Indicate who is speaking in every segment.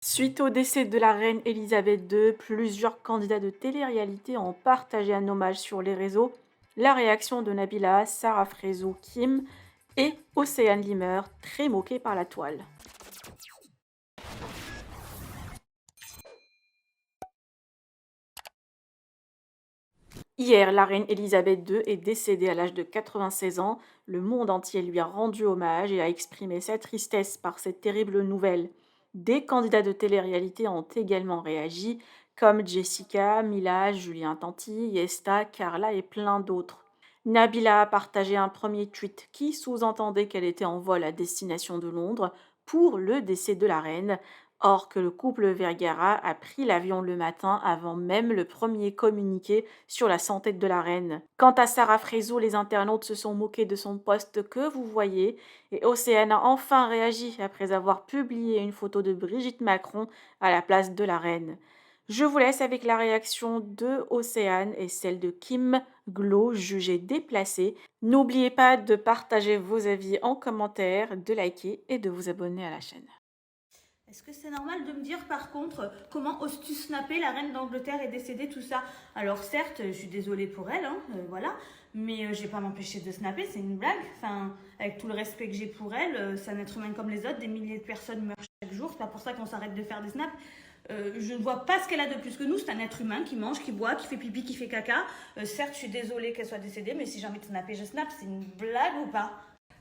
Speaker 1: Suite au décès de la reine Elisabeth II, plusieurs candidats de télé-réalité ont partagé un hommage sur les réseaux. La réaction de Nabila, Sarah Frézou, Kim et Océane Limer, très moquée par la toile. Hier, la reine Elisabeth II est décédée à l'âge de 96 ans. Le monde entier lui a rendu hommage et a exprimé sa tristesse par cette terrible nouvelle. Des candidats de télé-réalité ont également réagi, comme Jessica, Mila, Julien Tanti, Yesta, Carla et plein d'autres. Nabila a partagé un premier tweet qui sous-entendait qu'elle était en vol à destination de Londres pour le décès de la reine. Or que le couple Vergara a pris l'avion le matin avant même le premier communiqué sur la santé de la reine. Quant à Sarah Frézou, les internautes se sont moqués de son post que vous voyez et Océane a enfin réagi après avoir publié une photo de Brigitte Macron à la place de la reine. Je vous laisse avec la réaction de Océane et celle de Kim Glo, jugée déplacée. N'oubliez pas de partager vos avis en commentaire, de liker et de vous abonner à la chaîne.
Speaker 2: Est-ce que c'est normal de me dire par contre comment oses-tu snapper, la reine d'Angleterre est décédée, tout ça? Alors certes, je suis désolée pour elle, hein, voilà, mais je vais pas m'empêcher de snapper, c'est une blague. Enfin, avec tout le respect que j'ai pour elle, c'est un être humain comme les autres, des milliers de personnes meurent chaque jour, c'est pas pour ça qu'on s'arrête de faire des snaps. Je ne vois pas ce qu'elle a de plus que nous, c'est un être humain qui mange, qui boit, qui fait pipi, qui fait caca. Certes, je suis désolée qu'elle soit décédée, mais si j'ai envie de snapper, je snap, c'est une blague ou pas?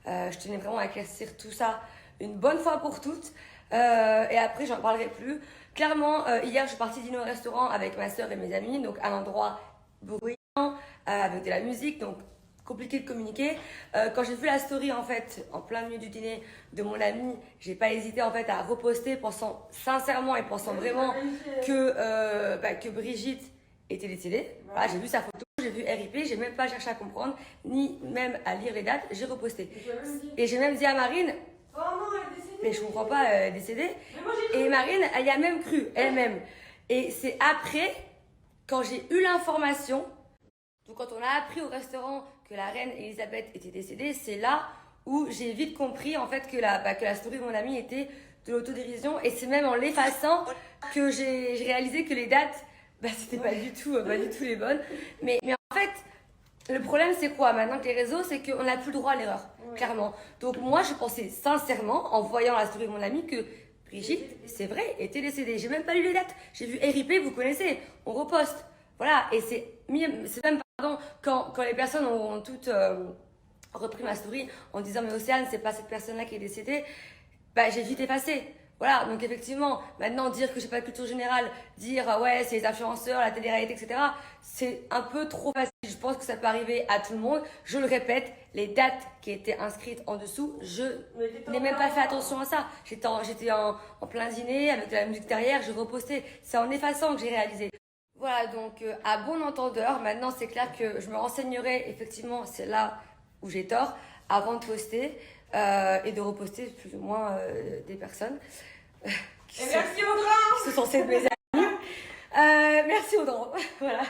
Speaker 3: Je tenais vraiment à éclaircir tout ça une bonne fois pour toutes. Et après, j'en parlerai plus. Clairement, hier, je suis partie dîner au restaurant avec ma soeur et mes amis, donc à un endroit bruyant, avec de la musique, donc compliqué de communiquer. Quand j'ai vu la story, en fait, en plein milieu du dîner de mon ami, j'ai pas hésité, en fait, à reposter, pensant sincèrement et pensant vraiment que Brigitte était décédée. Voilà, j'ai vu sa photo, j'ai vu RIP, j'ai même pas cherché à comprendre, ni même à lire les dates, j'ai reposté. Et j'ai même dit à Marine,
Speaker 4: oh non, elle est décédée.
Speaker 3: mais je comprends pas, elle est décédée. Et Marine, elle y a même cru, elle-même. Et c'est après, quand j'ai eu l'information, donc quand on a appris au restaurant que la reine Elisabeth était décédée, c'est là où j'ai vite compris en fait que la story de mon ami était de l'autodérision. Et c'est même en l'effaçant que j'ai réalisé que les dates, c'était pas du tout les bonnes. Mais en fait, le problème, c'est quoi maintenant que les réseaux, c'est qu'on n'a plus le droit à l'erreur, clairement. Donc moi, je pensais sincèrement, en voyant la story de mon ami, que Brigitte, c'est vrai, était décédée. J'ai même pas lu les dates. J'ai vu RIP, vous connaissez, on reposte. Voilà, et c'est même, pardon, quand les personnes ont toutes repris ma story en disant mais Océane, c'est pas cette personne-là qui est décédée, j'ai vite effacé. Voilà, donc effectivement, maintenant dire que j'ai pas de culture générale, dire ouais c'est les influenceurs, la télé-réalité, etc. C'est un peu trop facile. Je pense que ça peut arriver à tout le monde. Je le répète, les dates qui étaient inscrites en dessous, je n'ai même pas fait attention à ça. J'étais en plein dîner avec de la musique derrière, je repostais. C'est en effaçant que j'ai réalisé. Voilà, donc à bon entendeur, maintenant c'est clair que je me renseignerai, effectivement, c'est là où j'ai tort, avant de poster et de reposter plus ou moins des personnes
Speaker 4: Merci Audran.
Speaker 3: qui sont censées être mes amis. Merci Audran, voilà.